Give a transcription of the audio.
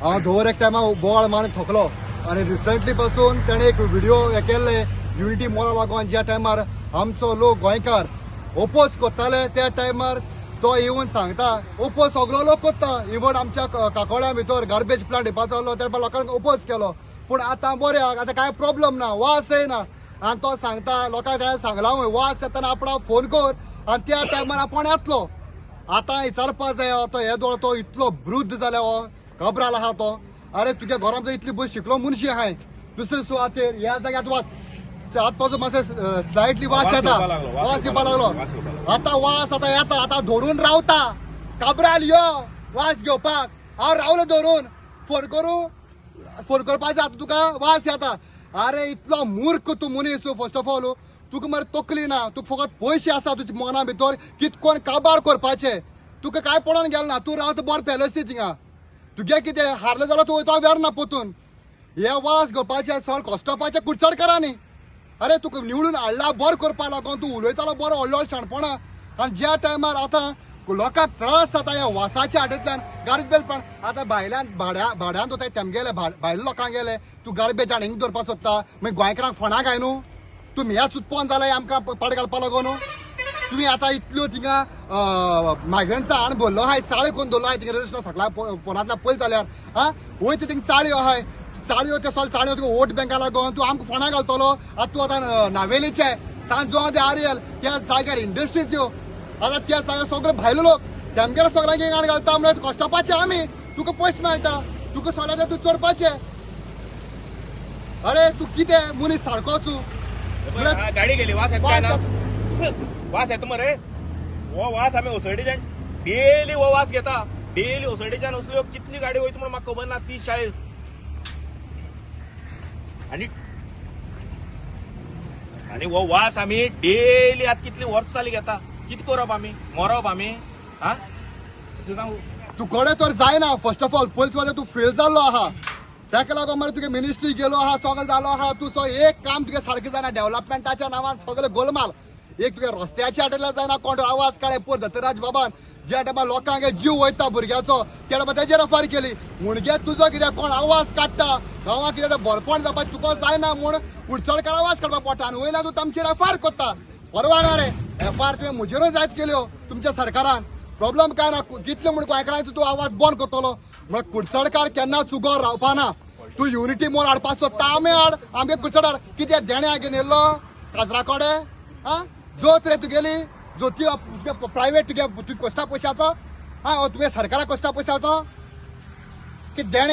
हांव धोर एक टायमा बोवाळ मारून थकलो आनी रिसंटली पासून ताणें एक व्हिडिओ हे केल्ले युनिटी मॉला लागून ज्या टायमार आमचो लोक गोंयकार ओपोज कोत्ताले त्या टायमार तो येवन सांगता ओपोज सगळो लोक कोत्ता इवन आमच्या काकोड्या भितर गार्बेज प्लांट येवपाचो आसलो त्या लोकांक ओपोज केलो पूण आतां बरें आतां कांय प्रॉब्लेम ना वास येना आनी तो सांगता लोकांक सांगला वास येताना आपण फोन कर आनी त्या टायमार आपण येतलो आतां विचारपाक जाय तो हे दोळ तो इतलो वृद्ध जाल्या हो घबराल आहा तो अरे तुज्या घरांत इतली बस शिकलो मनशी आहाय दुसरे सुवातेर ह्या जाग्यात वाच हात पावचो मातशें स्लायटली वास येता वास येवपा लागलो आतां वास आतां येता आतां धरून रावता काबराल यो वास घेवपाक हांव रावलो धरून फोन करपाचें आतां तुका वास येता अरे इतलो मूर्ख तूं मनीस फर्स्ट ऑफ ऑल तुका मरे तकली ना तुका फकत पयशे आसा तुज्या मना भितर कितकोन काबार करपाचे तुका काय पडोन गेल ना तूं रावता बरो पॅलसी थिंगा तुगे कितें हारले जाल्यार तूं वयता वेर ना पोतून हे वास घेवपाचे सगळे कॉस्टॉपाचे कुडचड करा न्ही अरे तुका निवडून हाडला बरो करपा लागून तूं उलयतालो बरो व्हडलो शाणपणां आनी ज्या टायमार आतां लोकांक त्रास जाता ह्या वासाच्या हाडेंतल्यान गार्बेज पण आतां भायल्यान भाड्यान वताय तेमगेले भायल्या लोकांक गेले तूं गार्बेज हाडून हिंग दवरपाक सोदता मागीर गोंयकारांक फोंडा काय न्हू तुमी ह्या चुतपोन जाल्यार आमकां पड घालपा लागून तुम्ही आतां इतल्यो थिंगा मायग्रंट्सां हाडून भरलो आहाय चाळी करून दवरलो आहाय थिंगा रजिस्टर सगळ्या फोनांतल्यान पयलीं जाल्यार वयता थिंगा चाळयो आहाय चाळयो ते सगळे चाळयो तुका वोट बँका लागून तूं आमकां फोंडा घालतलो आतां तूं आतां नावेलीचे सांजो दे आर्यल त्या जाग्यार इंडस्ट्रीज त्यो आतां त्या जाग्यार सगळे भायले लोक तेमगेर सगळ्यांक एक घालता म्हणल्यार कॉस्टॉपाचे आमी तुका पयशे मेळटा तुका सगळ्यांक तूं चोरपाचें अरे तूं कितें मनीस सारकोच गाडी गेली वास वास येता मरे हो वास आम्ही ओसडीच्यान डेली हो वास घेता डेली ओसडीच्यान असल्यो कितली गाडी वयता म्हणून म्हाका खबर ना 30-40 आनी हो वास आमी डेली आतां कितली वर्स जाली घेता कितें करप आमी मरप आमी हा तू कोडे तर जायना फर्स्ट ऑफ ऑल पयलीं मध्ये तू फेल जाल्लो आहा ताका लागून मरे तुगे मिनिस्ट्री गेलो आहा सगळें जालो आहा तू एक काम तुगे सारकें जायना डेव्हलपमेंटाच्या नांवान सगळे गोलमाल एक तुगे रस्त्याच्या हाडेला जायना कोण आवाज काडे पोर दत्तराज बाबान ज्या टायमार लोकांक जीव वयता भुरग्याचो त्या टायमार तेजेर एफआयआर केली म्हणजे तुजो कितें कोण आवाज काडटा गांवांत कितें बरपण जावपाक तुका जायना म्हूण कुडचडकार आवाज काडपाक पडटा आनी वयल्यान तूं तांचेर एफआयआर करता परवाना रे एफआयआर तुवें म्हजेरूय जायत केल्यो तुमच्या सरकारान प्रॉब्लेम काय ना कितले म्हण गोंयकारांचो तूं आवाज बंद करतलो म्हळ्यार कुडचडकार केन्ना चुकोर रावपाना तूं युनिटी मोल हाडपाक सोदता आमी हाड आमगे कुडचडार कितें देणे घेवन येयल्लो काजरा कोडे जोत रे तुगेली जोती प्रायवेट तुगे कश्टा पयशाचो तुगे सरकारा कश्टा पयशाचो कितें देणे